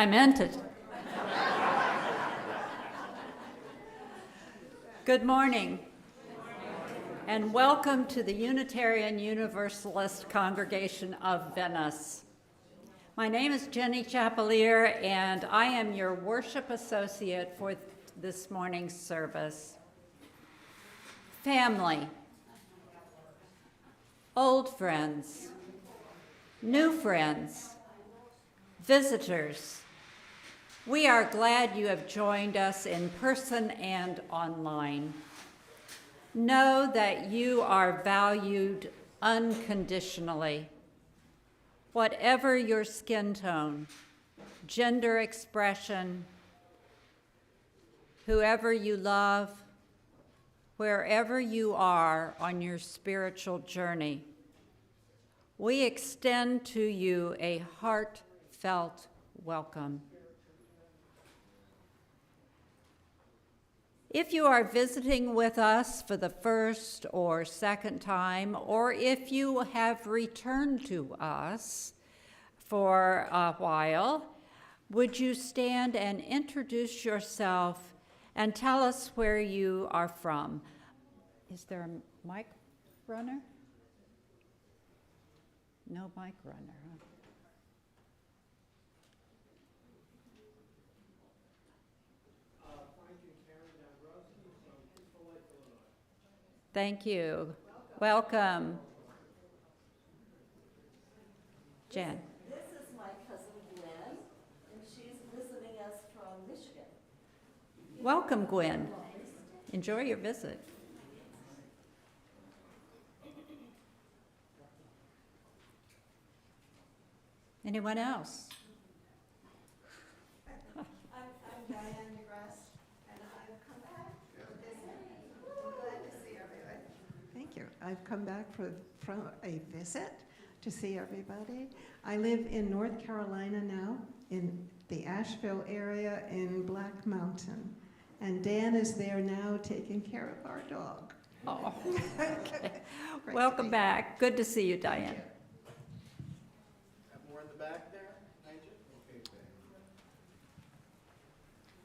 I meant it. Good morning, and welcome to the Unitarian Universalist Congregation of Venice. My name is Jenny Chapelier, and I am your worship associate for this morning's service. Family, old friends, new friends, visitors, we are glad you have joined us in person and online. Know that you are valued unconditionally. Whatever your skin tone, gender expression, whoever you love, wherever you are on your spiritual journey, we extend to you a heartfelt welcome. If you are visiting with us for the first or second time, or if you have returned to us for a while, would you stand and introduce yourself and tell us where you are from? Is there a mic runner? No mic runner, huh? Thank you. Welcome. Jen. This is my cousin Gwen, and she's visiting us from Michigan. Welcome, Gwen. Enjoy your visit. Anyone else? I'm Diane DeGrasse, and I've come back for this. I'm glad to see everybody. Thank you. I've come back from a visit to see everybody. I live in North Carolina now, in the Asheville area in Black Mountain. And Dan is there now taking care of our dog. Oh, okay. Welcome back. Good to see you, Diane. More in the back there, Nigel? Okay,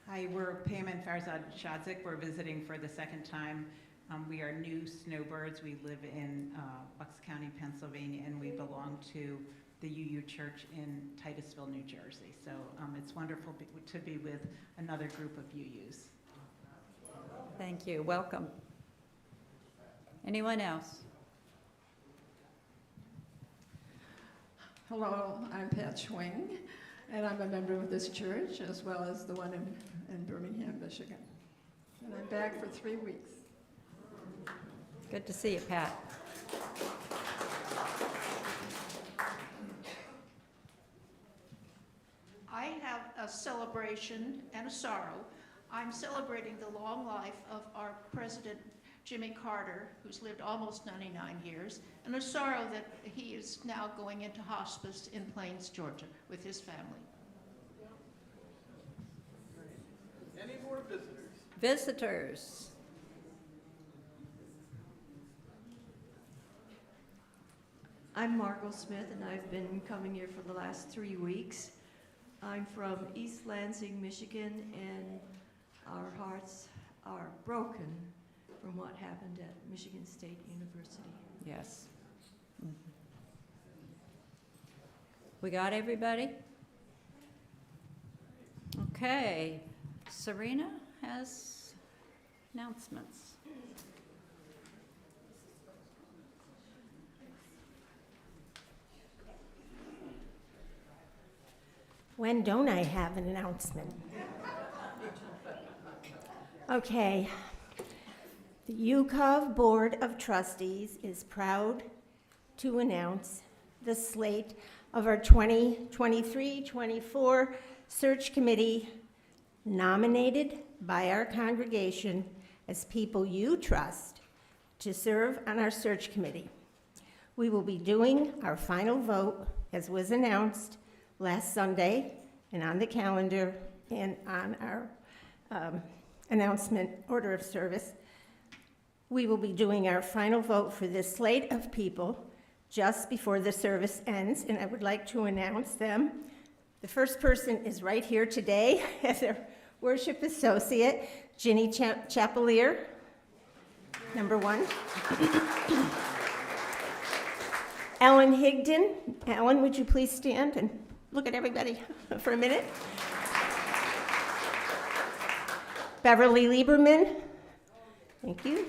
Hi, we're Pam and Farzad Shadzik. We're visiting for the second time. We are new snowbirds. We live in Bucks County, Pennsylvania, and we belong to the UU Church in Titusville, New Jersey. So it's wonderful to be with another group of UUs. Thank you. Welcome. Anyone else? Hello, I'm Pat Schwing, and I'm a member of this church as well as the one in Birmingham, Michigan. And I'm back for 3 weeks. Good to see you, Pat. I have a celebration and a sorrow. I'm celebrating the long life of our President Jimmy Carter, who's lived almost 99 years, and a sorrow that he is now going into hospice in Plains, Georgia, with his family. Any more visitors? Visitors. I'm Margot Smith, and I've been coming here for the last 3 weeks. I'm from East Lansing, Michigan, and our hearts are broken from what happened at Michigan State University. Yes. We got everybody? Okay. Serena has announcements. When don't I have an announcement? Okay. The UCOV Board of Trustees is proud to announce the slate of our 2023-24 search committee nominated by our congregation as people you trust to serve on our search committee. We will be doing our final vote, as was announced last Sunday and on the calendar and on our announcement order of service. We will be doing our final vote for this slate of people just before the service ends, and I would like to announce them. The first person is right here today as our worship associate, Ginny Chapelier, number one. Ellen Higdon. Ellen, would you please stand and look at everybody for a minute? Beverly Lieberman. Thank you.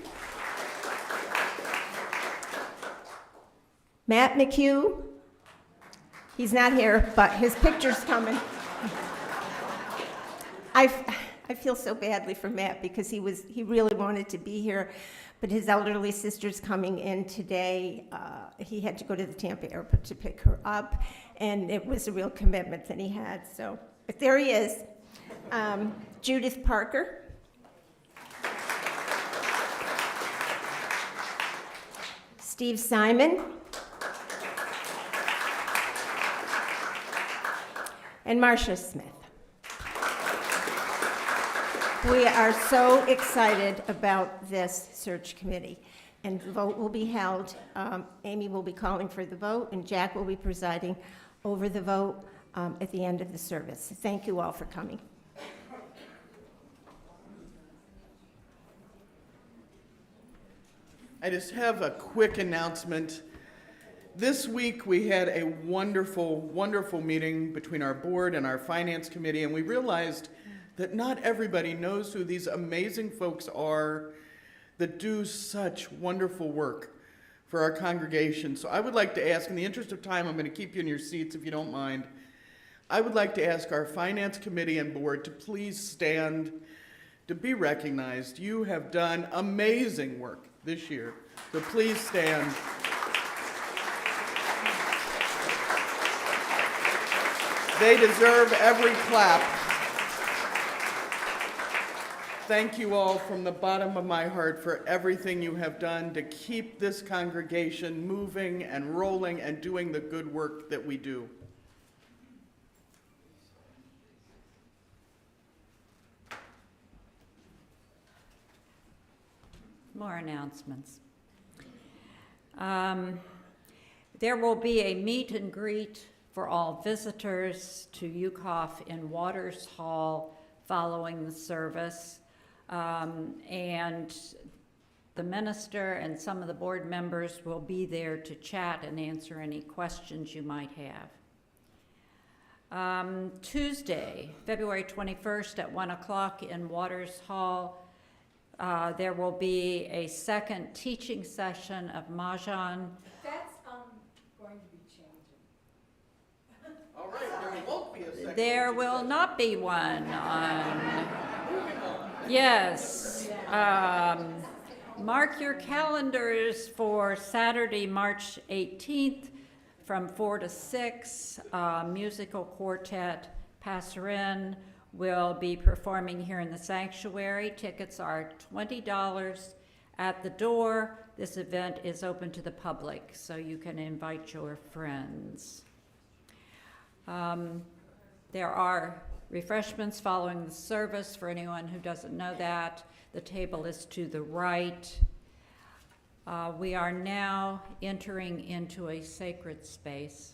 Matt McHugh. He's not here, but his picture's coming. I feel so badly for Matt because he really wanted to be here, but his elderly sister's coming in today. He had to go to the Tampa airport to pick her up, and it was a real commitment that he had. So, but there he is. Judith Parker. Steve Simon. and Marcia Smith. We are so excited about this search committee, and the vote will be held. Amy will be calling for the vote, and Jack will be presiding over the vote at the end of the service. Thank you all for coming. I just have a quick announcement. This week we had a wonderful, wonderful meeting between our board and our finance committee, and we realized that not everybody knows who these amazing folks are that do such wonderful work for our congregation. So I would like to ask, in the interest of time, I'm going to keep you in your seats if you don't mind. I would like to ask our finance committee and board to please stand to be recognized. You have done amazing work this year, so please stand. They deserve every clap. Thank you all from the bottom of my heart for everything you have done to keep this congregation moving and rolling and doing the good work that we do. More announcements. There will be a meet and greet for all visitors to UCOF in Waters Hall following the service. And the minister and some of the board members will be there to chat and answer any questions you might have. Tuesday, February 21st at 1 o'clock in Waters Hall, there will be a second teaching session of Mahjong. That's going to be changing. All right, there won't be a second. There will not be one on. Yes. Mark your calendars for Saturday, March 18th from 4 to 6. Musical quartet Passerin will be performing here in the sanctuary. Tickets are $20 at the door. This event is open to the public, so you can invite your friends. There are refreshments following the service for anyone who doesn't know that. The table is to the right. We are now entering into a sacred space.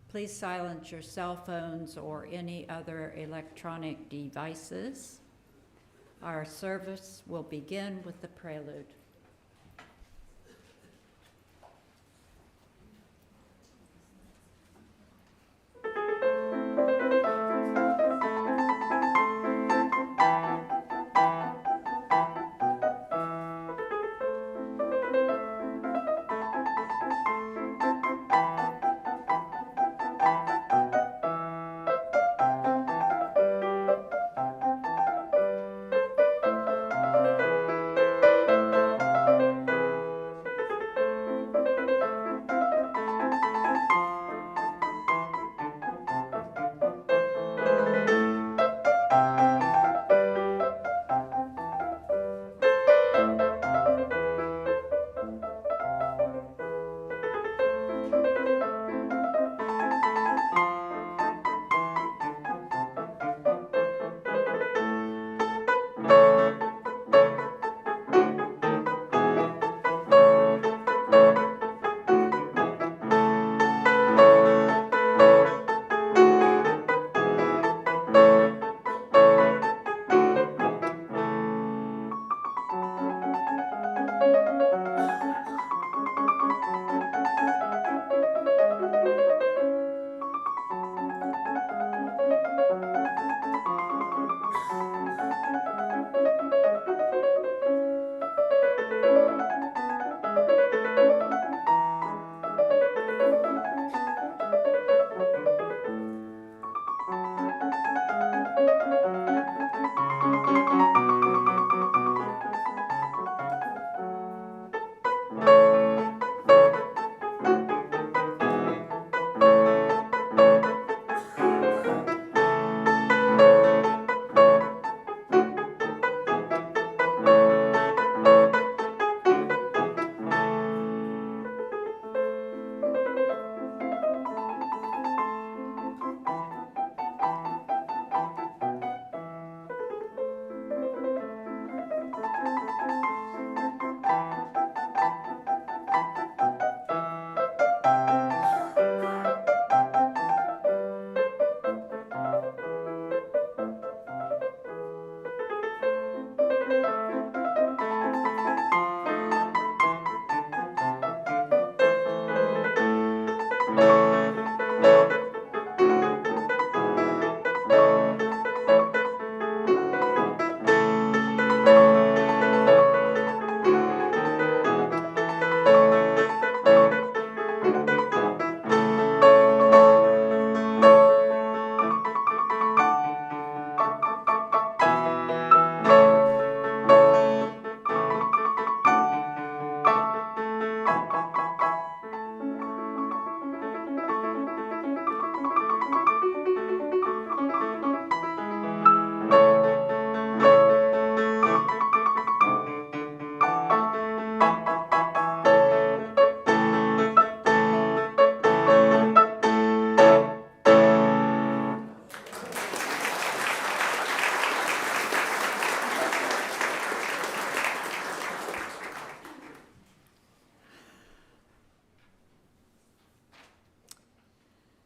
Please silence your cell phones or any other electronic devices. Our service will begin with the prelude.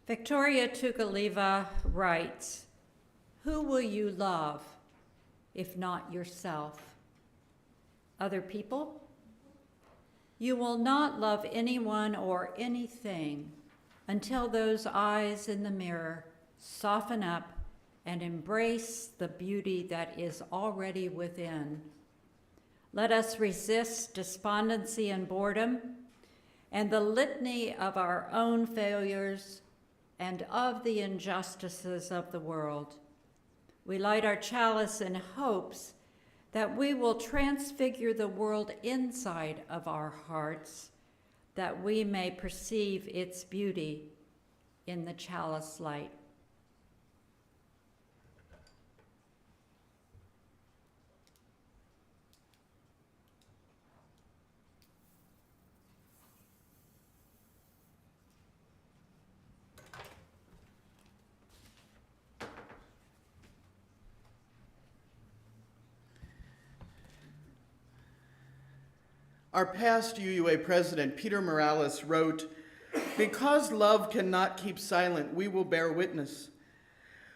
Victoria Tugaleva writes, "Who will you love if not yourself? Other people? You will not love anyone or anything until those eyes in the mirror soften up and embrace the beauty that is already within. Let us resist despondency and boredom and the litany of our own failures and of the injustices of the world. We light our chalice in hopes that we will transfigure the world inside of our hearts, that we may perceive its beauty in the chalice light." Our past UUA president, Peter Morales, wrote, "Because love cannot keep silent, we will bear witness.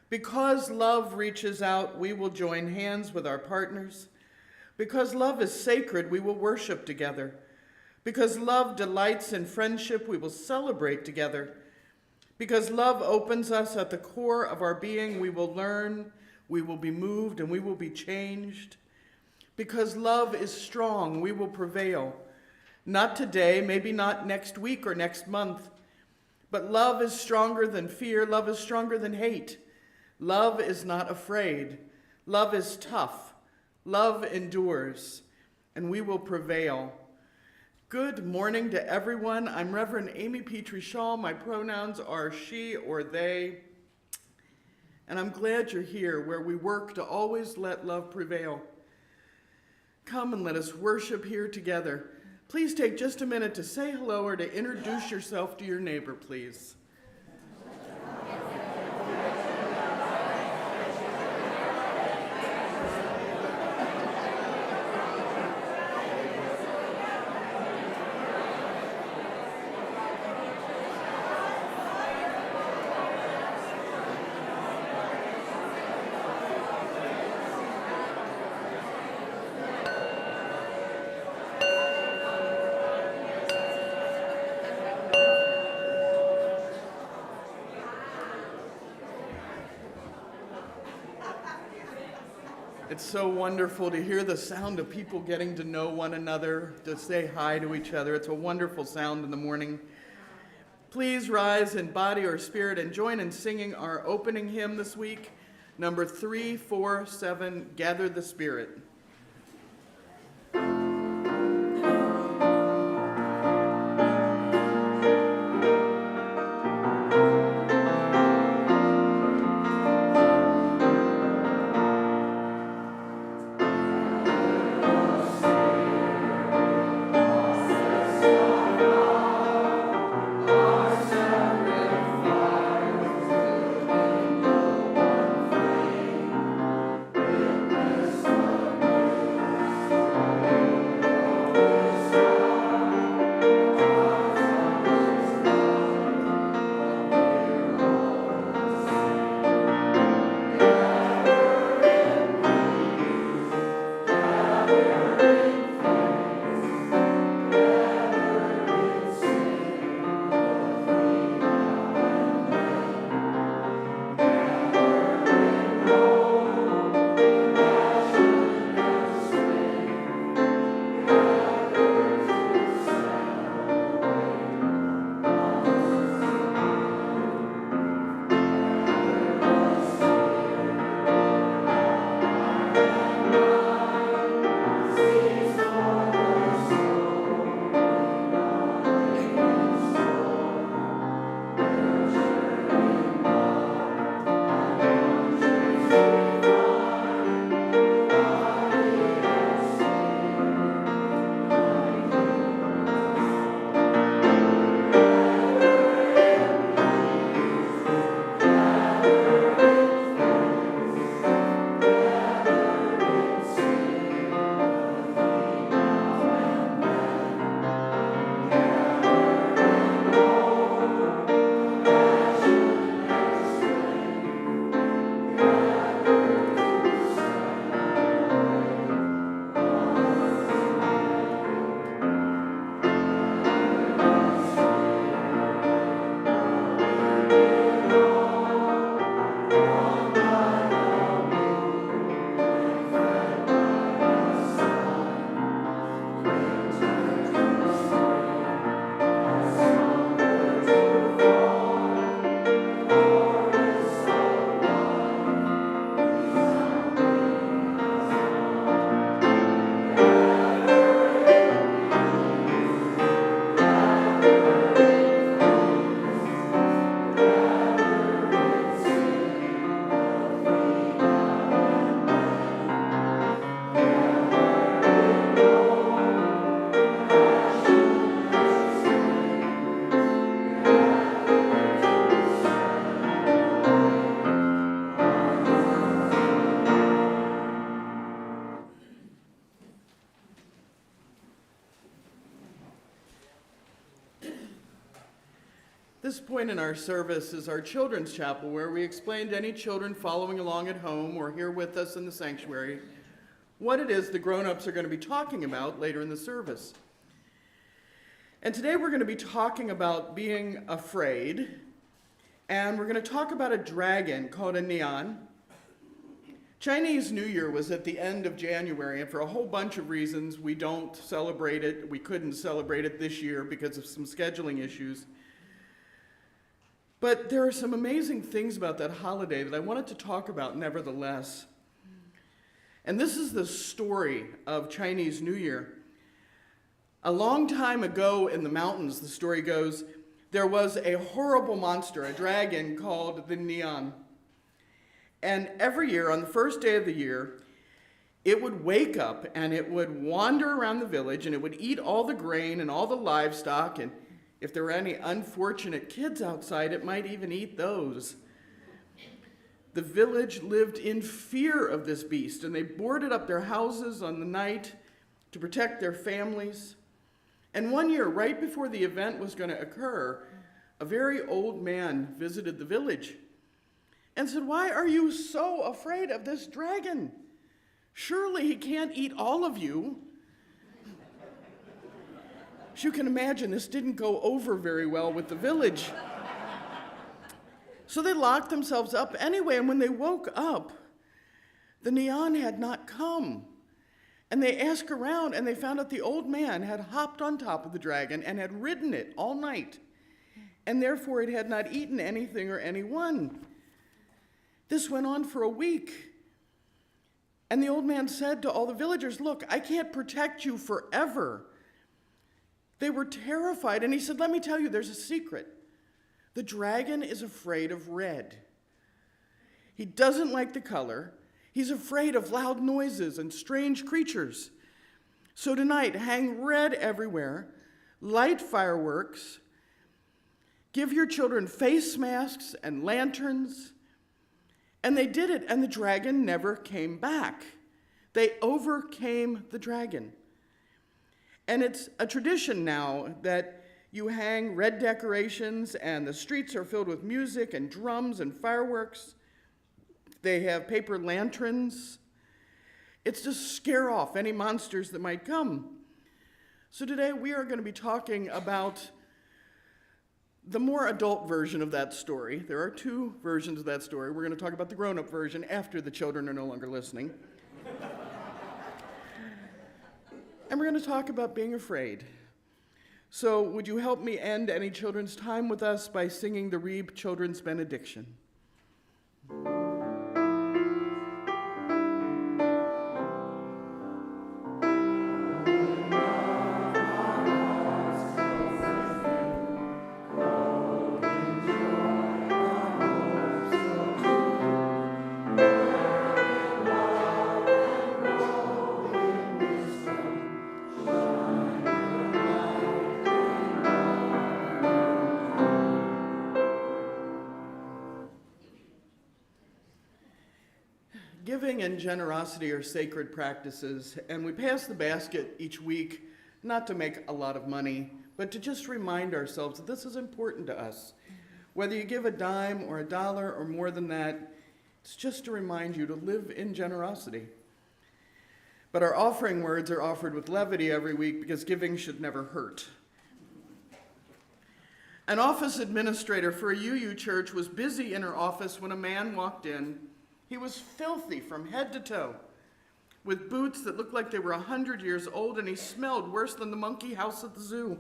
Because love reaches out, we will join hands with our partners. Because love is sacred, we will worship together. Because love delights in friendship, we will celebrate together. Because love opens us at the core of our being, we will learn, we will be moved, and we will be changed. Because love is strong, we will prevail. Not today, maybe not next week or next month, but love is stronger than fear. Love is stronger than hate. Love is not afraid. Love is tough. Love endures, and we will prevail." Good morning to everyone. I'm Reverend Amy Petrie Shaw. My pronouns are she or they. And I'm glad you're here, where we work to always let love prevail. Come and let us worship here together. Please take just a minute to say hello or to introduce yourself to your neighbor, please. It's so wonderful to hear the sound of people getting to know one another, to say hi to each other. It's a wonderful sound in the morning. Please rise in body or spirit and join in singing our opening hymn this week, number 347, "Gather the Spirit." this point in our service is our children's chapel, where we explain to any children following along at home or here with us in the sanctuary what it is the grown-ups are going to be talking about later in the service. And today we're going to be talking about being afraid, and we're going to talk about a dragon called a neon. Chinese New Year was at the end of January, and for a whole bunch of reasons, we don't celebrate it. We couldn't celebrate it this year because of some scheduling issues. But there are some amazing things about that holiday that I wanted to talk about nevertheless. And this is the story of Chinese New Year. A long time ago in the mountains, the story goes, there was a horrible monster, a dragon called the neon. And every year, on the first day of the year, it would wake up and it would wander around the village and it would eat all the grain and all the livestock, and if there were any unfortunate kids outside, it might even eat those. The village lived in fear of this beast, and they boarded up their houses on the night to protect their families. And one year, right before the event was going to occur, a very old man visited the village and said, "Why are you so afraid of this dragon? Surely he can't eat all of you." As you can imagine, this didn't go over very well with the village. So they locked themselves up anyway, and when they woke up, the neon had not come. And they asked around, and they found out the old man had hopped on top of the dragon and had ridden it all night, and therefore it had not eaten anything or anyone. This went on for a week. And the old man said to all the villagers, "Look, I can't protect you forever." They were terrified, and he said, "Let me tell you, there's a secret. The dragon is afraid of red. He doesn't like the color. He's afraid of loud noises and strange creatures. So tonight, hang red everywhere, light fireworks, give your children face masks and lanterns." And they did it, and the dragon never came back. They overcame the dragon. And it's a tradition now that you hang red decorations, and the streets are filled with music and drums and fireworks. They have paper lanterns. It's to scare off any monsters that might come. So today we are going to be talking about the more adult version of that story. There are two versions of that story. We're going to talk about the grown-up version after the children are no longer listening. And we're going to talk about being afraid. So would you help me end any children's time with us by singing the Reeb Children's Benediction? Giving and generosity are sacred practices, and we pass the basket each week not to make a lot of money, but to just remind ourselves that this is important to us. Whether you give a dime or a dollar or more than that, it's just to remind you to live in generosity. But our offering words are offered with levity every week because giving should never hurt. An office administrator for a UU church was busy in her office when a man walked in. He was filthy from head to toe, with boots that looked like they were 100 years old, and he smelled worse than the monkey house at the zoo.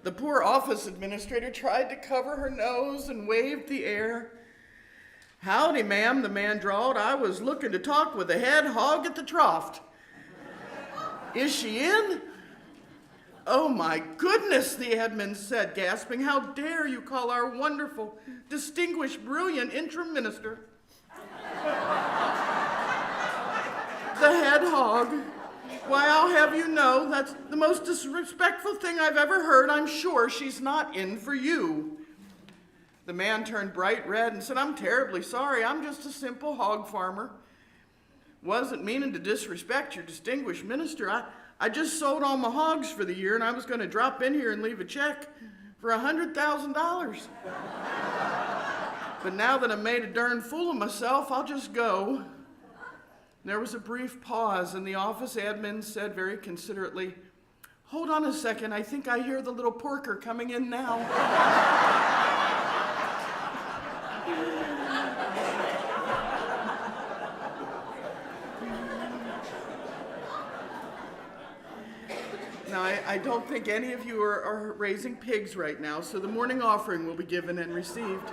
The poor office administrator tried to cover her nose and waved the air. "Howdy, ma'am," the man drawled. "I was looking to talk with the head hog at the trough." "Is she in?" "Oh my goodness," the admin said, gasping. "How dare you call our wonderful, distinguished, brilliant interim minister the head hog? Why, I'll have you know that's the most disrespectful thing I've ever heard. I'm sure she's not in for you." The man turned bright red and said, "I'm terribly sorry. I'm just a simple hog farmer. Wasn't meaning to disrespect your distinguished minister. I just sold all my hogs for the year, and I was going to drop in here and leave a check for $100,000. But now that I made a darn fool of myself, I'll just go. There was a brief pause, and the office admin said very considerately, "Hold on a second, I think I hear the little porker coming in now." Now, I don't think any of you are raising pigs right now, so the morning offering will be given and received.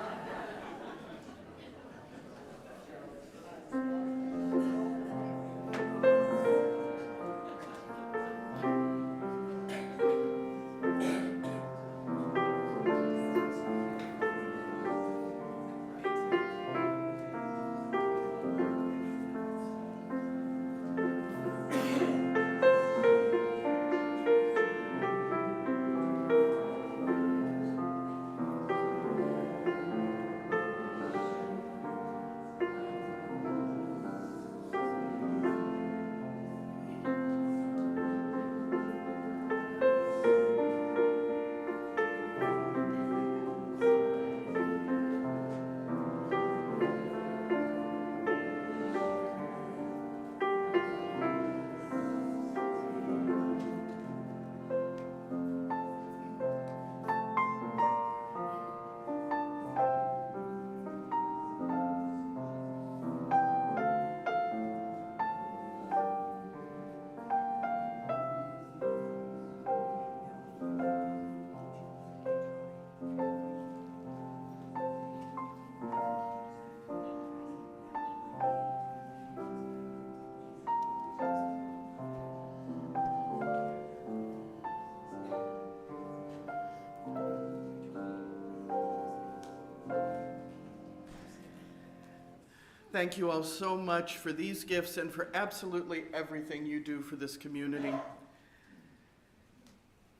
Thank you all so much for these gifts and for absolutely everything you do for this community.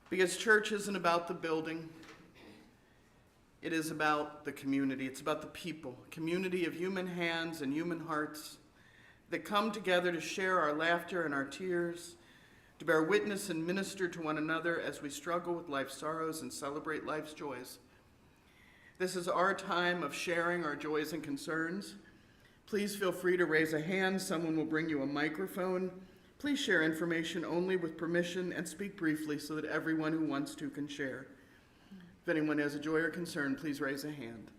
Because church isn't about the building. It is about the community. It's about the people, community of human hands and human hearts that come together to share our laughter and our tears, to bear witness and minister to one another as we struggle with life's sorrows and celebrate life's joys. This is our time of sharing our joys and concerns. Please feel free to raise a hand. Someone will bring you a microphone. Please share information only with permission and speak briefly so that everyone who wants to can share. If anyone has a joy or concern, please raise a hand.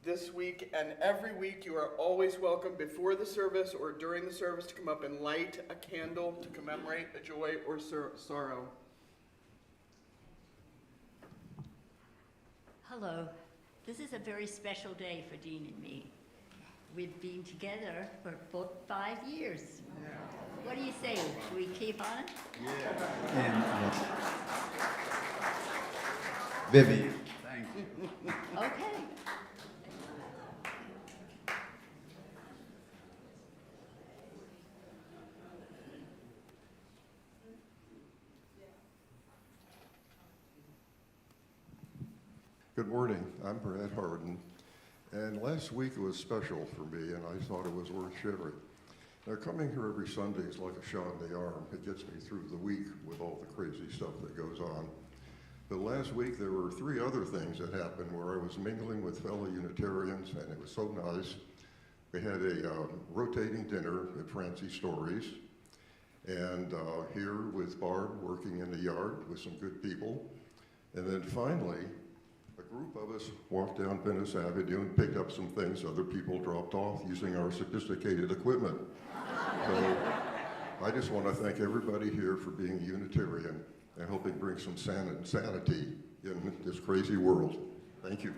This week and every week, you are always welcome before the service or during the service to come up and light a candle to commemorate a joy or sorrow. Hello. This is a very special day for Dean and me. We've been together for about 5 years. Yeah. What do you say? Should we keep on? Yeah. Vivian, thank you. Okay. Good morning, I'm Brad Harden, and last week was special for me, and I thought it was worth sharing. Now, coming here every Sunday is like a shot in the arm. It gets me through the week with all the crazy stuff that goes on. But last week there were 3 other things that happened where I was mingling with fellow Unitarians, and it was so nice. We had a rotating dinner at Francie's Stories, and here with Barb working in the yard with some good people. And then finally, a group of us walked down Venice Avenue and picked up some things other people dropped off using our sophisticated equipment. So I just want to thank everybody here for being a Unitarian and hoping bring some sanity in this crazy world. Thank you.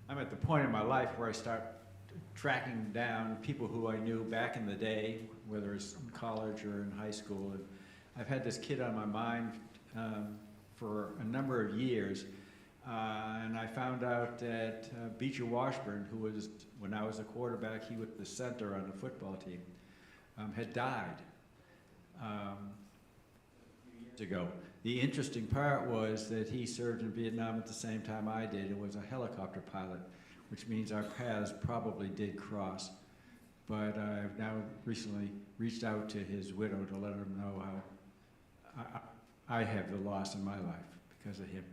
I'm at the point in my life where I start tracking down people who I knew back in the day, whether it's in college or in high school. And I've had this kid on my mind for a number of years, and I found out that Beecher Washburn, who was, when I was a quarterback, he was the center on the football team, had died a few years ago. The interesting part was that he served in Vietnam at the same time I did and was a helicopter pilot, which means our paths probably did cross. But I've now recently reached out to his widow to let him know how I have the loss in my life because of him.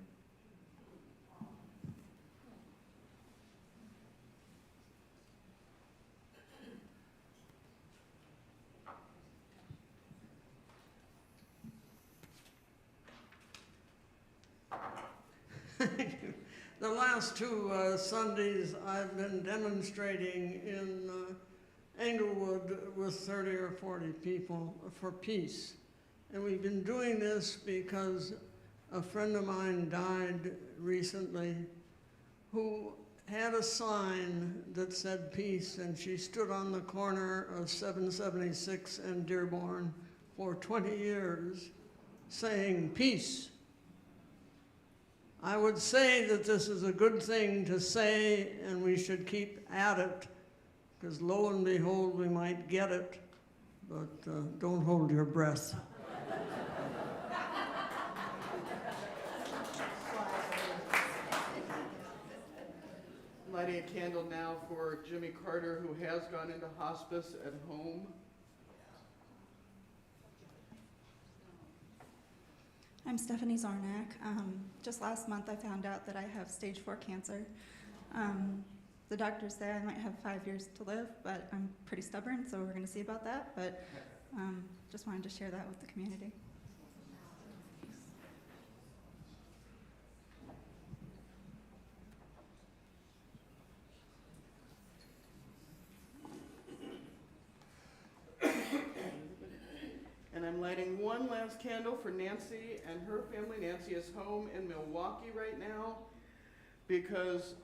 The last two Sundays I've been demonstrating in Englewood with 30 or 40 people for peace. And we've been doing this because a friend of mine died recently who had a sign that said peace, and she stood on the corner of 776 and Dearborn for 20 years saying peace. I would say that this is a good thing to say, and we should keep at it, because lo and behold, we might get it, but don't hold your breath. Lighting a candle now for Jimmy Carter, who has gone into hospice at home. I'm Stephanie Zarnak. Just last month I found out that I have stage 4 cancer. The doctors say I might have 5 years to live, but I'm pretty stubborn, so we're going to see about that. But just wanted to share that with the community. And I'm lighting one last candle for Nancy and her family. Nancy is home in Milwaukee right now because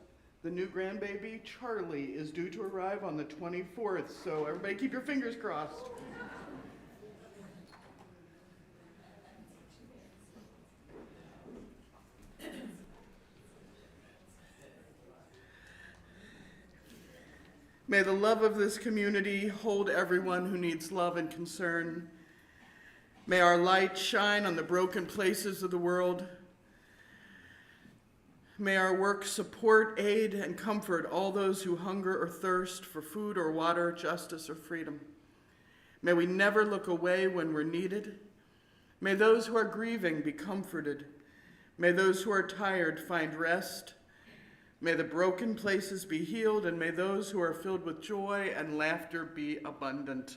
the new grandbaby, Charlie, is due to arrive on the 24th. So everybody keep your fingers crossed. May the love of this community hold everyone who needs love and concern. May our light shine on the broken places of the world. May our work support, aid, and comfort all those who hunger or thirst for food or water, justice or freedom. May we never look away when we're needed. May those who are grieving be comforted. May those who are tired find rest. May the broken places be healed, and may those who are filled with joy and laughter be abundant.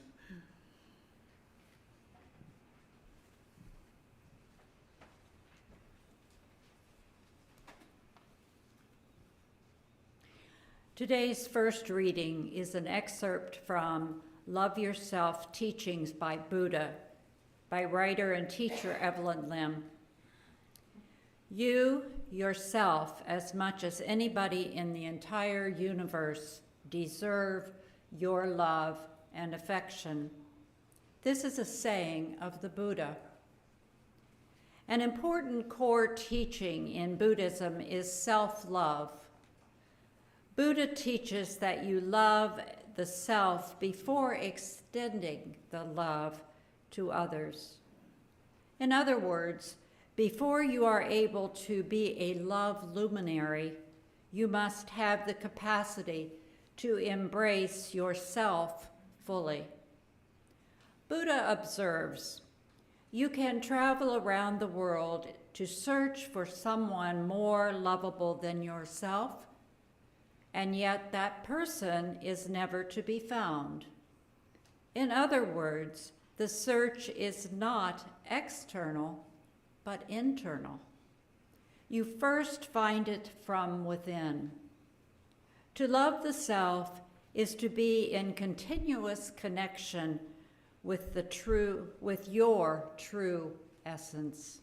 Today's first reading is an excerpt from Love Yourself Teachings by Buddha by writer and teacher Evelyn Lim. You, yourself, as much as anybody in the entire universe, deserve your love and affection. This is a saying of the Buddha. An important core teaching in Buddhism is self-love. Buddha teaches that you love the self before extending the love to others. In other words, before you are able to be a love luminary, you must have the capacity to embrace yourself fully. Buddha observes, you can travel around the world to search for someone more lovable than yourself, and yet that person is never to be found. In other words, the search is not external, but internal. You first find it from within. To love the self is to be in continuous connection with your true essence.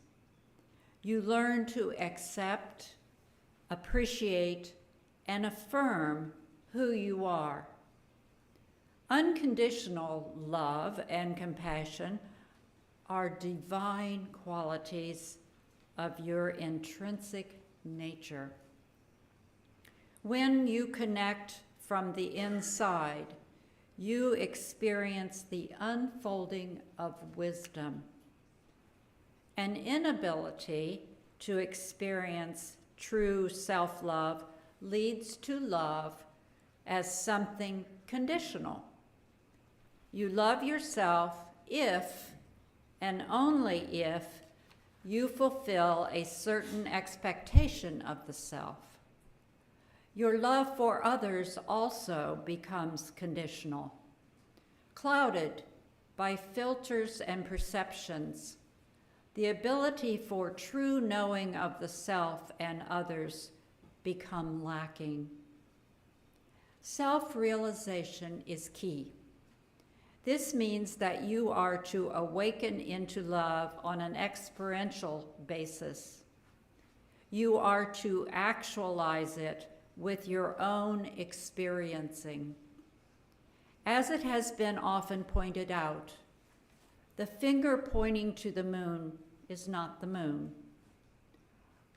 You learn to accept, appreciate, and affirm who you are. Unconditional love and compassion are divine qualities of your intrinsic nature. When you connect from the inside, you experience the unfolding of wisdom. An inability to experience true self-love leads to love as something conditional. You love yourself if, and only if, you fulfill a certain expectation of the self. Your love for others also becomes conditional, clouded by filters and perceptions. The ability for true knowing of the self and others become lacking. Self-realization is key. This means that you are to awaken into love on an experiential basis. You are to actualize it with your own experiencing. As it has been often pointed out, the finger pointing to the moon is not the moon.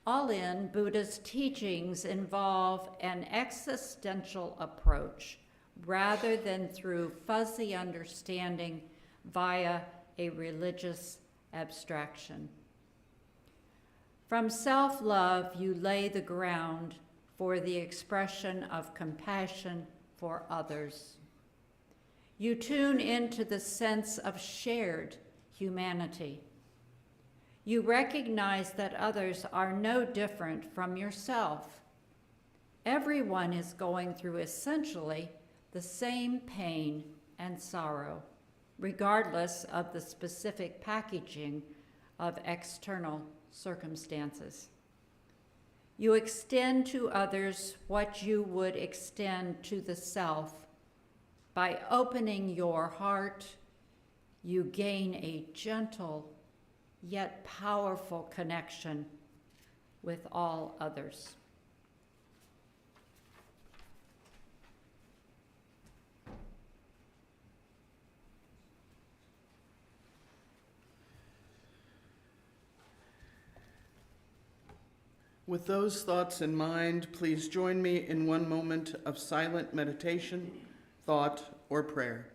All in, Buddha's teachings involve an existential approach rather than through fuzzy understanding via a religious abstraction. From self-love, you lay the ground for the expression of compassion for others. You tune into the sense of shared humanity. You recognize that others are no different from yourself. Everyone is going through essentially the same pain and sorrow, regardless of the specific packaging of external circumstances. You extend to others what you would extend to the self. By opening your heart, you gain a gentle yet powerful connection with all others. With those thoughts in mind, please join me in one moment of silent meditation, thought, or prayer.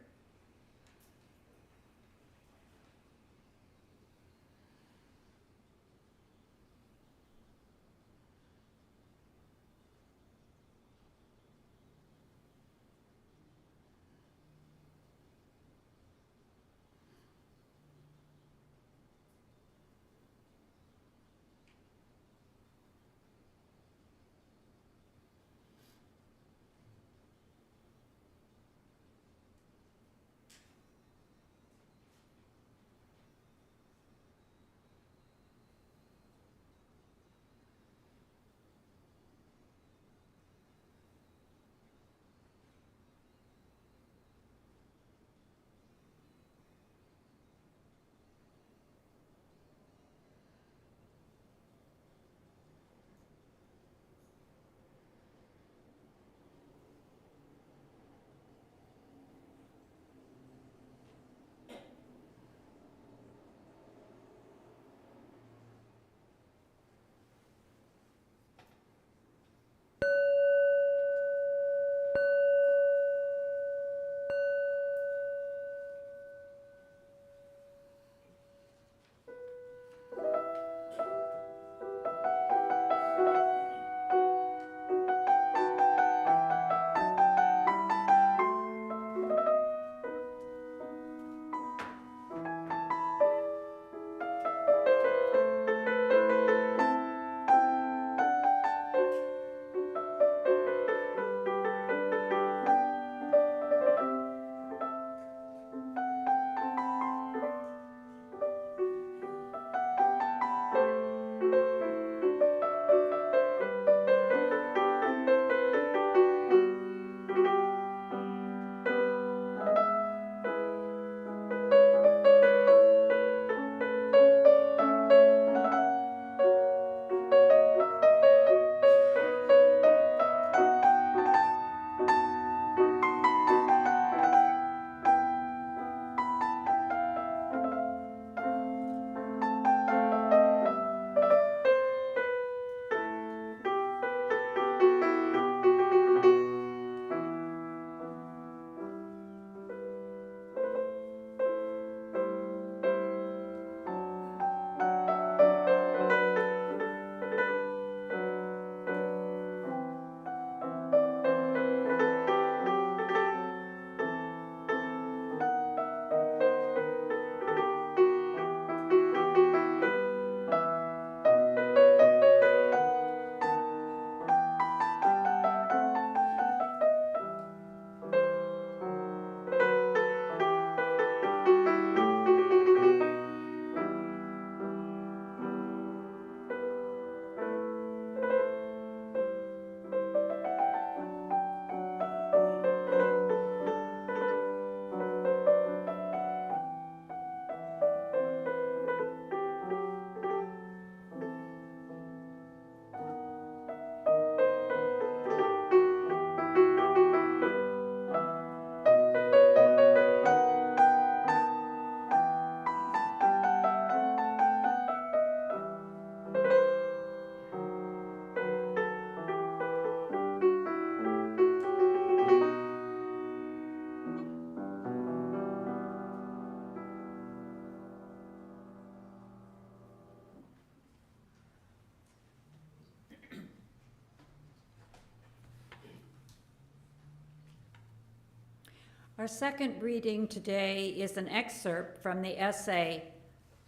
Our second reading today is an excerpt from the essay,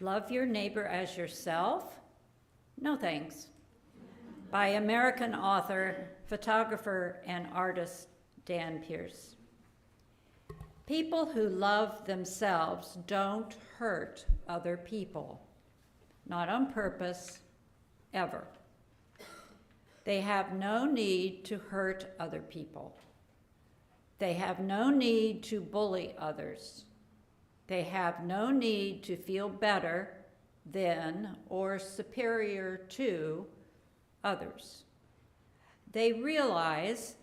Love Your Neighbor as Yourself? No thanks, by American author, photographer, and artist Dan Pierce. People who love themselves don't hurt other people, not on purpose, ever. They have no need to hurt other people. They have no need to bully others. They have no need to feel better than or superior to others. They realize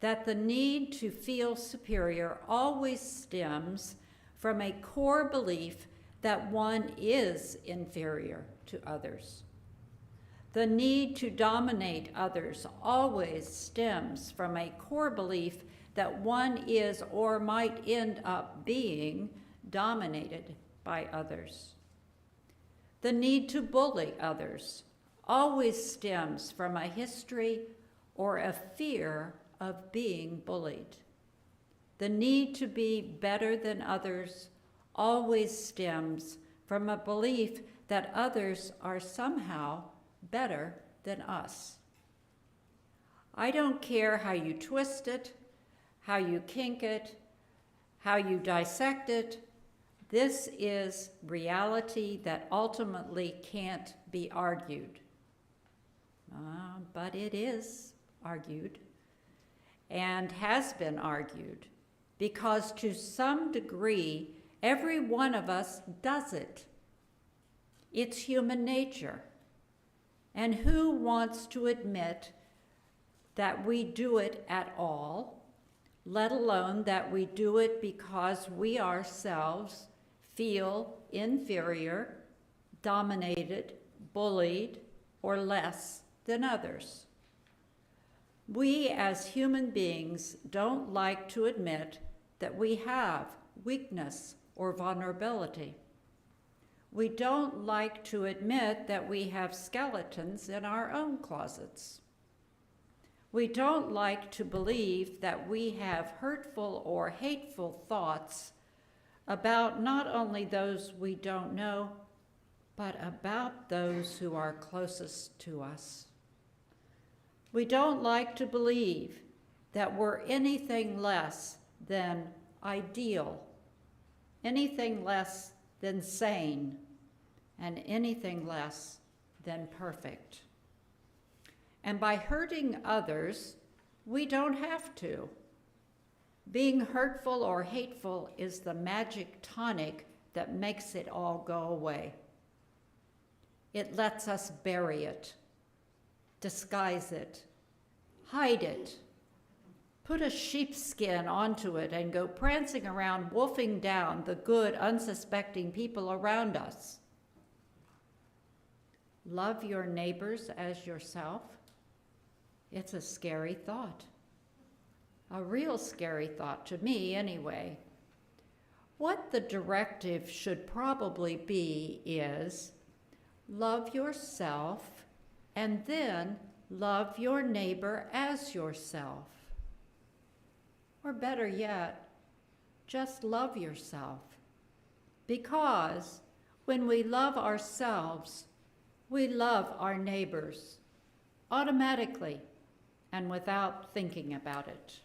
that the need to feel superior always stems from a core belief that one is inferior to others. The need to dominate others always stems from a core belief that one is or might end up being dominated by others. The need to bully others always stems from a history or a fear of being bullied. The need to be better than others always stems from a belief that others are somehow better than us. I don't care how you twist it, how you kink it, how you dissect it. This is reality that ultimately can't be argued. But it is argued and has been argued because to some degree, every one of us does it. It's human nature. And who wants to admit that we do it at all, let alone that we do it because we ourselves feel inferior, dominated, bullied, or less than others? We as human beings don't like to admit that we have weakness or vulnerability. We don't like to admit that we have skeletons in our own closets. We don't like to believe that we have hurtful or hateful thoughts about not only those we don't know, but about those who are closest to us. We don't like to believe that we're anything less than ideal, anything less than sane, and anything less than perfect. And by hurting others, we don't have to. Being hurtful or hateful is the magic tonic that makes it all go away. It lets us bury it, disguise it, hide it, put a sheepskin onto it and go prancing around wolfing down the good, unsuspecting people around us. Love your neighbors as yourself. It's a scary thought. A real scary thought to me, anyway. What the directive should probably be is love yourself and then love your neighbor as yourself. Or better yet, just love yourself. Because when we love ourselves, we love our neighbors automatically and without thinking about it.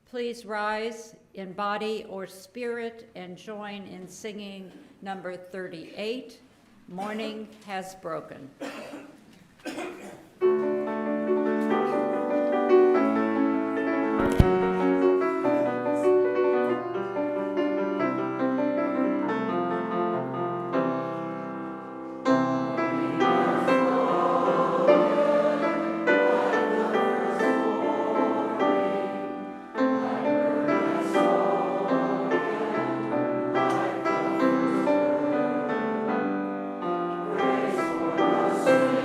Please rise in body or spirit and join in singing number 38, Morning Has Broken. Praise for the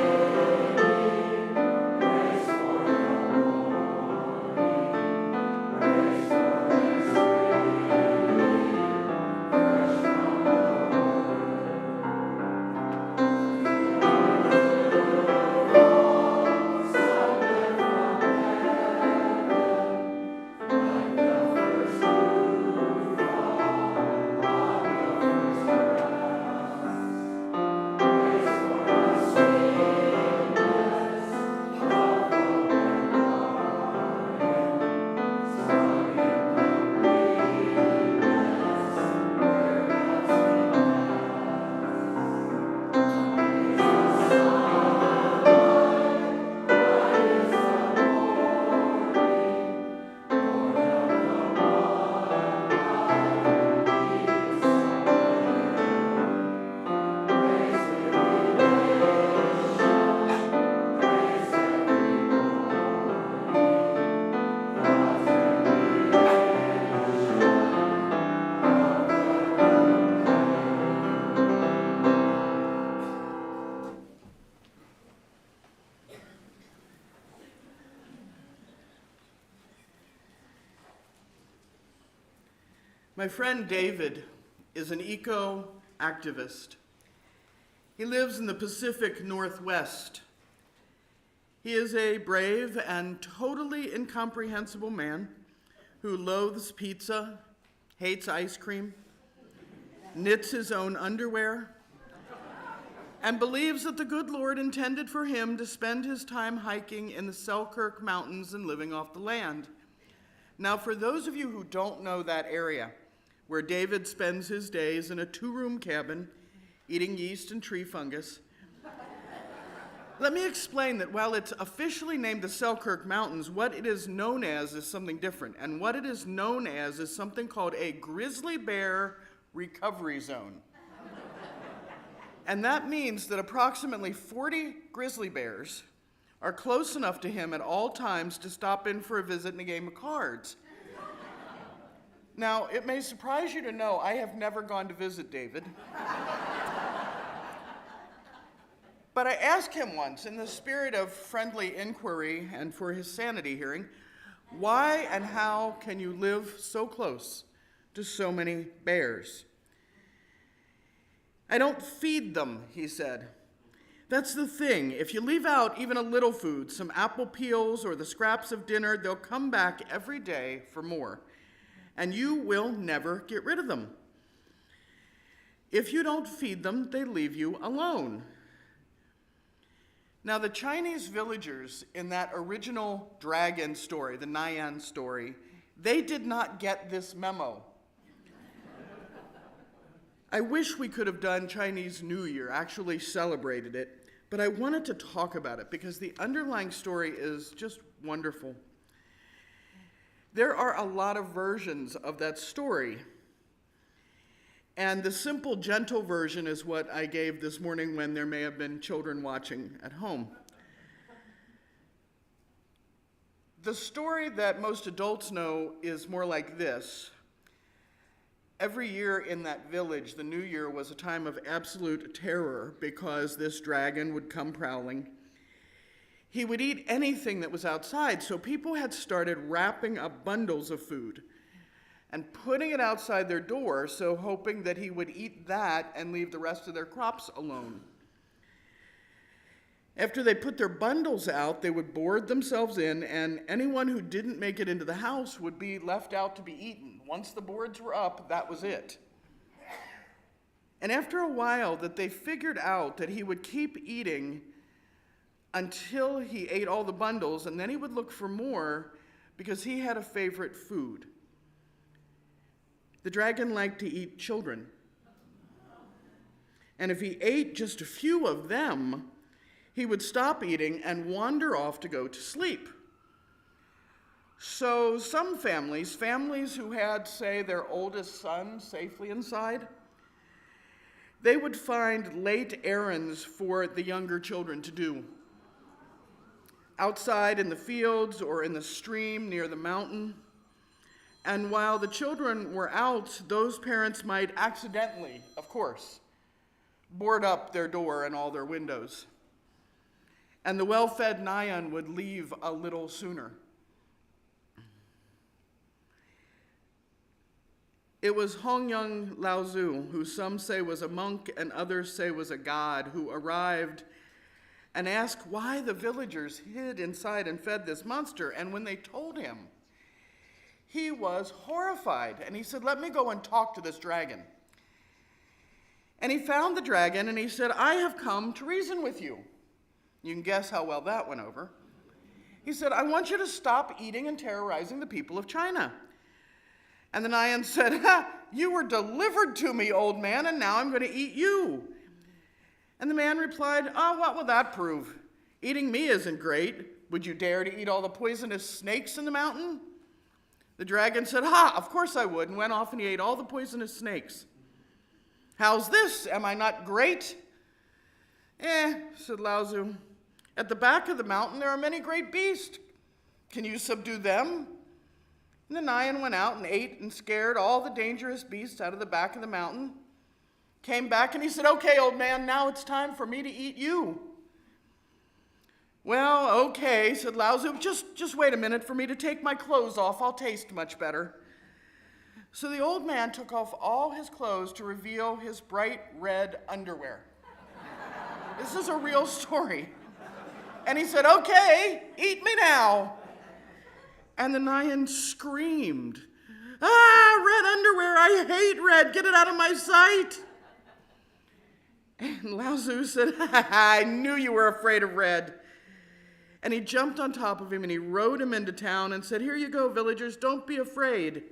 My friend David is an eco-activist. He lives in the Pacific Northwest. He is a brave and totally incomprehensible man who loathes pizza, hates ice cream, knits his own underwear, and believes that the good Lord intended for him to spend his time hiking in the Selkirk Mountains and living off the land. Now, for those of you who don't know that area, where David spends his days in a 2-room cabin, eating yeast and tree fungus, let me explain that while it's officially named the Selkirk Mountains, what it is known as is something different. And what it is known as is something called a grizzly bear recovery zone. And that means that approximately 40 grizzly bears are close enough to him at all times to stop in for a visit and a game of cards. Now, it may surprise you to know I have never gone to visit David. But I asked him once, in the spirit of friendly inquiry and for his sanity hearing, why and how can you live so close to so many bears? I don't feed them, he said. That's the thing. If you leave out even a little food, some apple peels or the scraps of dinner, they'll come back every day for more. And you will never get rid of them. If you don't feed them, they leave you alone. Now, the Chinese villagers in that original dragon story, the Nyan story, they did not get this memo. I wish we could have done Chinese New Year, actually celebrated it, but I wanted to talk about it because the underlying story is just wonderful. There are a lot of versions of that story. And the simple, gentle version is what I gave this morning when there may have been children watching at home. The story that most adults know is more like this. Every year in that village, the New Year was a time of absolute terror because this dragon would come prowling. He would eat anything that was outside, so people had started wrapping up bundles of food and putting it outside their door, so hoping that he would eat that and leave the rest of their crops alone. After they put their bundles out, they would board themselves in, and anyone who didn't make it into the house would be left out to be eaten. Once the boards were up, that was it. And after a while that they figured out that he would keep eating until he ate all the bundles, and then he would look for more because he had a favorite food. The dragon liked to eat children. And if he ate just a few of them, he would stop eating and wander off to go to sleep. So some families who had, say, their oldest son safely inside, they would find late errands for the younger children to do. Outside in the fields or in the stream near the mountain. And while the children were out, those parents might accidentally, of course, board up their door and all their windows. And the well-fed Nyan would leave a little sooner. It was Hongyang Laozu, who some say was a monk and others say was a god, who arrived and asked why the villagers hid inside and fed this monster. And when they told him, he was horrified, and he said, "Let me go and talk to this dragon." And he found the dragon, and he said, "I have come to reason with you." You can guess how well that went over. He said, "I want you to stop eating and terrorizing the people of China." And the Nyan said, "You were delivered to me, old man, and now I'm going to eat you." And the man replied, "What will that prove? Eating me isn't great. Would you dare to eat all the poisonous snakes in the mountain?" The dragon said, "Of course I would," and went off and he ate all the poisonous snakes. "How's this? Am I not great?" Said Laozu. "At the back of the mountain there are many great beasts. Can you subdue them?" And the Nyan went out and ate and scared all the dangerous beasts out of the back of the mountain. Came back and he said, "Okay, old man, now it's time for me to eat you." "Well, okay," said Laozu. Just wait a minute for me to take my clothes off. I'll taste much better." So the old man took off all his clothes to reveal his bright red underwear. This is a real story. And he said, "Okay, eat me now." And the lion screamed, "Ah, red underwear, I hate red, get it out of my sight." And Lao Tzu said, "I knew you were afraid of red." And he jumped on top of him and he rode him into town and said, "Here you go, villagers, don't be afraid.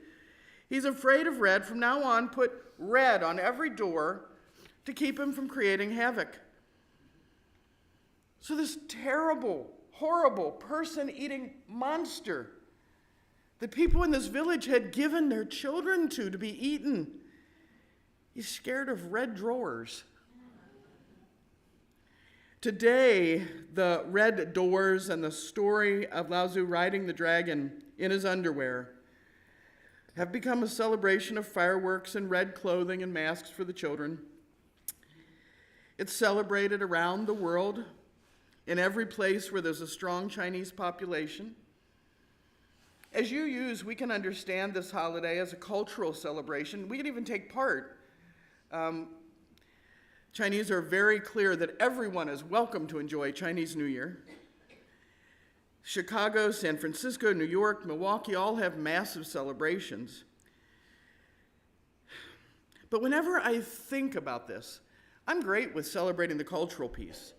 He's afraid of red. From now on, put red on every door to keep him from creating havoc." So this terrible, horrible person-eating monster that people in this village had given their children to be eaten, he's scared of red drawers. Today, the red doors and the story of Lao Tzu riding the dragon in his underwear have become a celebration of fireworks and red clothing and masks for the children. It's celebrated around the world in every place where there's a strong Chinese population. As UUs, we can understand this holiday as a cultural celebration. We can even take part. Chinese are very clear that everyone is welcome to enjoy Chinese New Year. Chicago, San Francisco, New York, Milwaukee all have massive celebrations. But whenever I think about this, I'm great with celebrating the cultural piece.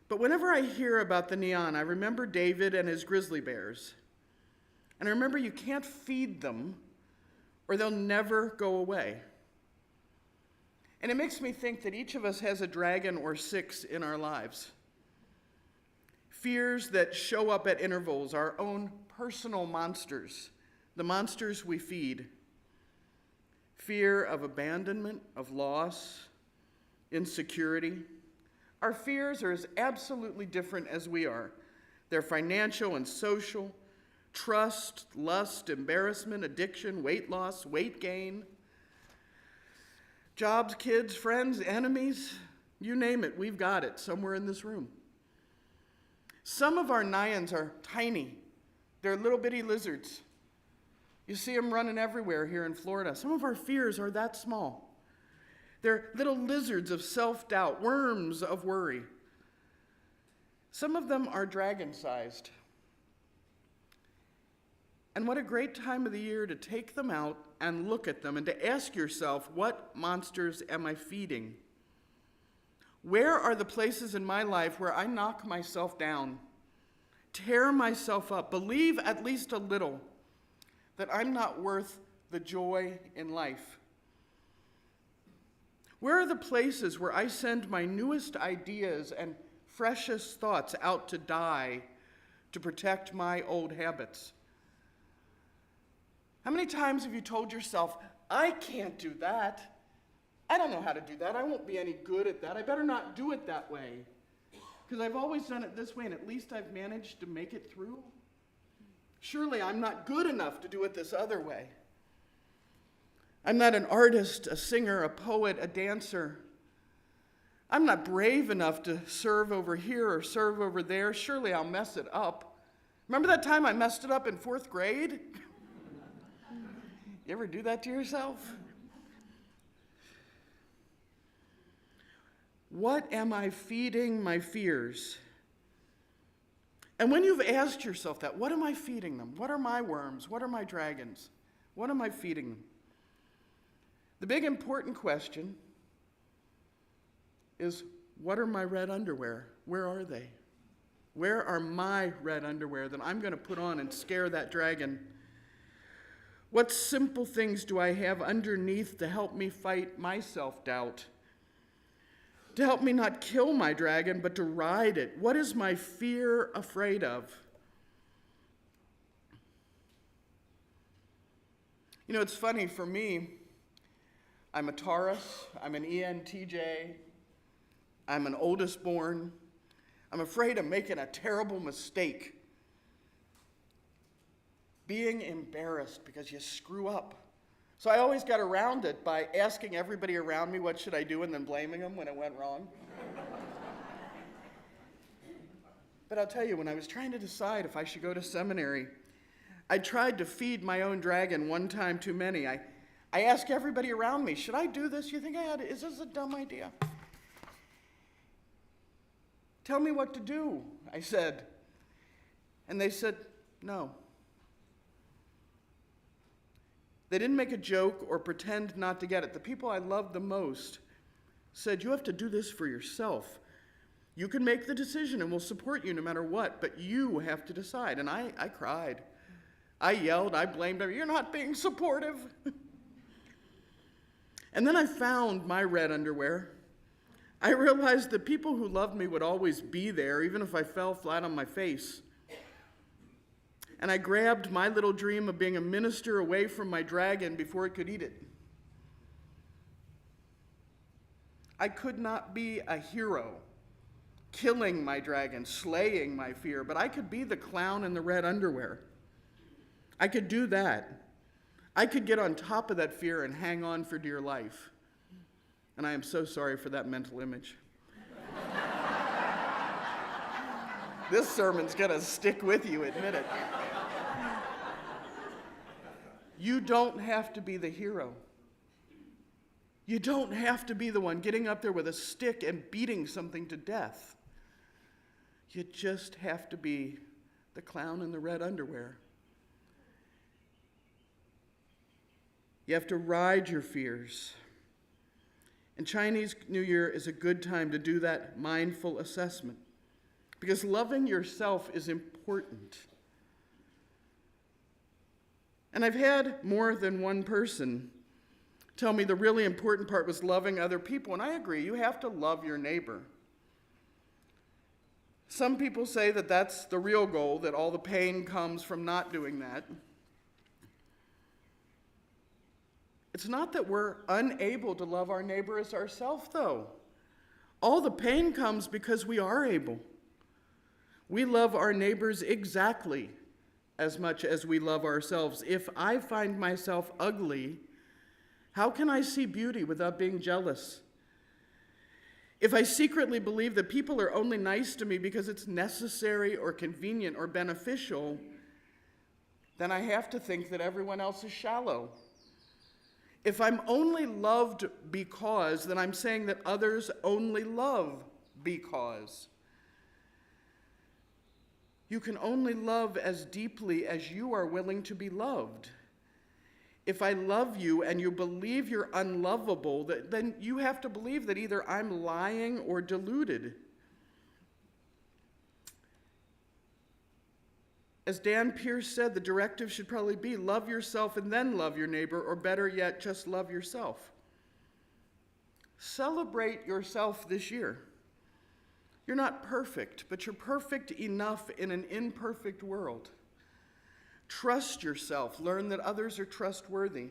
But whenever I hear about the neon, I remember David and his grizzly bears. And I remember you can't feed them or they'll never go away. And it makes me think that each of us has a dragon or 6 in our lives. Fears that show up at intervals, our own personal monsters, the monsters we feed. Fear of abandonment, of loss, insecurity. Our fears are as absolutely different as we are. They're financial and social, trust, lust, embarrassment, addiction, weight loss, weight gain, jobs, kids, friends, enemies, you name it, we've got it somewhere in this room. Some of our Nyans are tiny. They're little bitty lizards. You see them running everywhere here in Florida. Some of our fears are that small. They're little lizards of self-doubt, worms of worry. Some of them are dragon-sized. And what a great time of the year to take them out and look at them and to ask yourself, what monsters am I feeding? Where are the places in my life where I knock myself down, tear myself up, believe at least a little that I'm not worth the joy in life? Where are the places where I send my newest ideas and freshest thoughts out to die to protect my old habits? How many times have you told yourself, I can't do that. I don't know how to do that. I won't be any good at that. I better not do it that way. Because I've always done it this way, and at least I've managed to make it through. Surely I'm not good enough to do it this other way. I'm not an artist, a singer, a poet, a dancer. I'm not brave enough to serve over here or serve over there. Surely I'll mess it up. Remember that time I messed it up in 4th grade? You ever do that to yourself? What am I feeding my fears? And when you've asked yourself that, what am I feeding them? What are my worms? What are my dragons? What am I feeding them? The big important question is, what are my red underwear? Where are they? Where are my red underwear that I'm going to put on and scare that dragon? What simple things do I have underneath to help me fight my self-doubt? To help me not kill my dragon, but to ride it? What is my fear afraid of? You know, it's funny for me. I'm a Taurus, I'm an ENTJ, I'm an oldest born. I'm afraid of making a terrible mistake. Being embarrassed because you screw up. So I always got around it by asking everybody around me what should I do and then blaming them when it went wrong. But I'll tell you, when I was trying to decide if I should go to seminary, I tried to feed my own dragon one time too many. I asked everybody around me, should I do this? You think is this a dumb idea? Tell me what to do, I said. And they said, no. They didn't make a joke or pretend not to get it. The people I loved the most said, you have to do this for yourself. You can make the decision and we'll support you no matter what, but you have to decide. And I cried. I yelled, I blamed them. You're not being supportive. And then I found my red underwear. I realized that people who loved me would always be there, even if I fell flat on my face. And I grabbed my little dream of being a minister away from my dragon before it could eat it. I could not be a hero, killing my dragon, slaying my fear, but I could be the clown in the red underwear. I could do that. I could get on top of that fear and hang on for dear life. And I am so sorry for that mental image. This sermon's gonna stick with you, admit it. You don't have to be the hero. You don't have to be the one getting up there with a stick and beating something to death. You just have to be the clown in the red underwear. You have to ride your fears. And Chinese New Year is a good time to do that mindful assessment, because loving yourself is important. And I've had more than one person tell me the really important part was loving other people, and I agree, you have to love your neighbor. Some people say that that's the real goal, that all the pain comes from not doing that. It's not that we're unable to love our neighbor as ourselves, though. All the pain comes because we are able. We love our neighbors exactly as much as we love ourselves. If I find myself ugly, how can I see beauty without being jealous? If I secretly believe that people are only nice to me because it's necessary or convenient or beneficial, then I have to think that everyone else is shallow. If I'm only loved because, then I'm saying that others only love because. You can only love as deeply as you are willing to be loved. If I love you and you believe you're unlovable, then you have to believe that either I'm lying or deluded. As Dan Pierce said, the directive should probably be love yourself and then love your neighbor, or better yet, just love yourself. Celebrate yourself this year. You're not perfect, but you're perfect enough in an imperfect world. Trust yourself. Learn that others are trustworthy.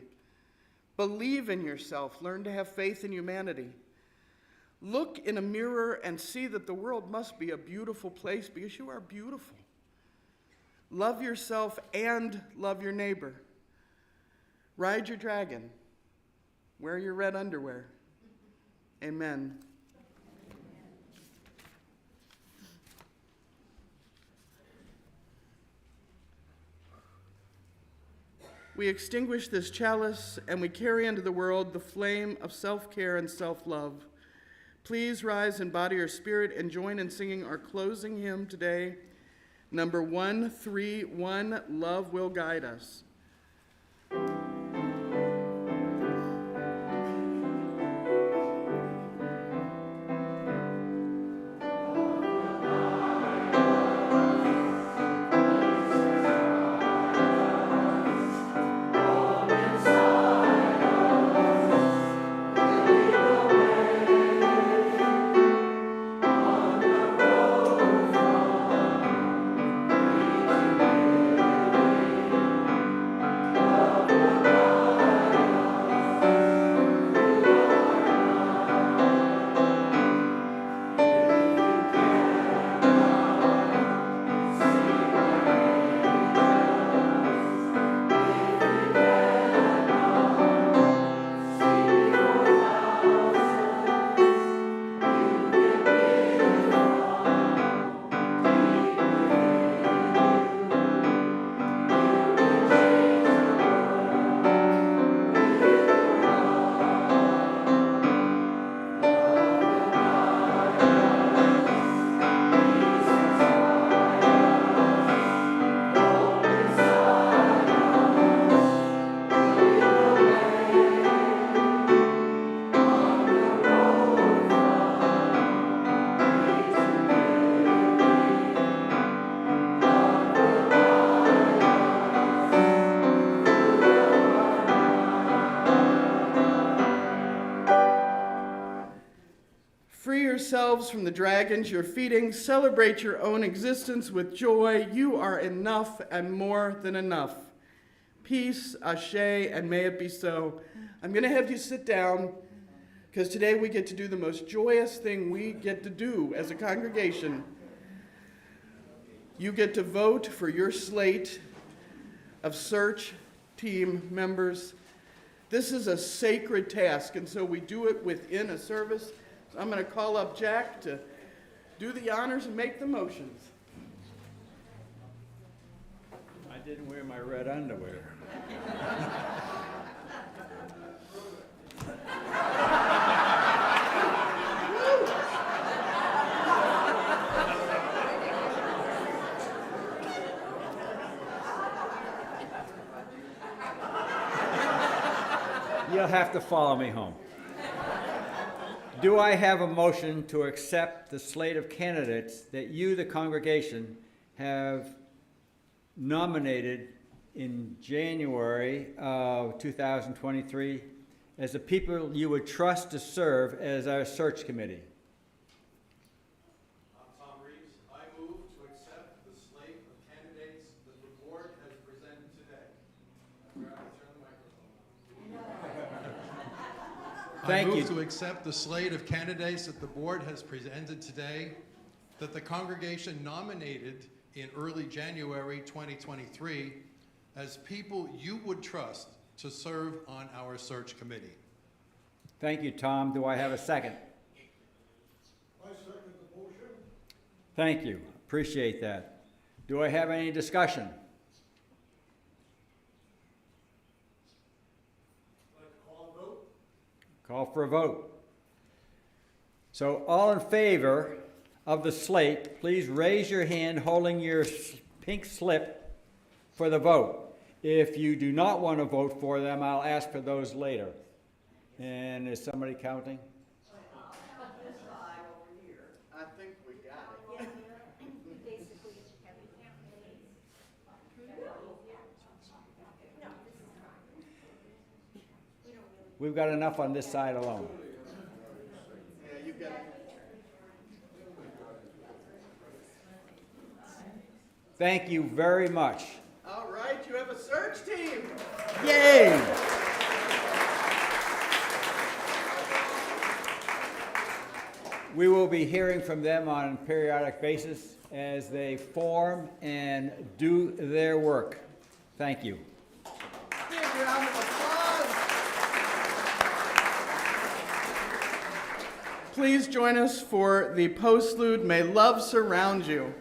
Believe in yourself. Learn to have faith in humanity. Look in a mirror and see that the world must be a beautiful place because you are beautiful. Love yourself and love your neighbor. Ride your dragon. Wear your red underwear. Amen. We extinguish this chalice and we carry into the world the flame of self-care and self-love. Please rise in body or spirit and join in singing our closing hymn today, number 131, Love Will Guide Us. yourselves from the dragons you're feeding. Celebrate your own existence with joy. You are enough and more than enough. Peace, ashe, and may it be so. I'm going to have you sit down because today we get to do the most joyous thing we get to do as a congregation. You get to vote for your slate of search team members. This is a sacred task, and so we do it within a service. So I'm going to call up Jack to do the honors and make the motions. I didn't wear my red underwear. You'll have to follow me home. Do I have a motion to accept the slate of candidates that you, the congregation, have nominated in January of 2023 as the people you would trust to serve as our search committee? I'm Tom Reeves. I move to accept the slate of candidates that the board has presented today. Thank I you. move to accept the slate of candidates that the board has presented today, that the congregation nominated in early January 2023 as people you would trust to serve on our search committee. Thank you, Tom. Do I have a second? I second the motion. Thank you. Appreciate that. Do I have any discussion? Call for a vote. So all in favor of the slate, please raise your hand holding your pink slip for the vote. If you do not want to vote for them, I'll ask for those later. And is somebody counting? I think we got it. We've got enough on this side alone. Yeah, you got it. Thank you very much. All right, you have a search team. Yay! We will be hearing from them on a periodic basis as they form and do their work. Thank you. Big round of applause. Please join us for the postlude, May Love Surround You.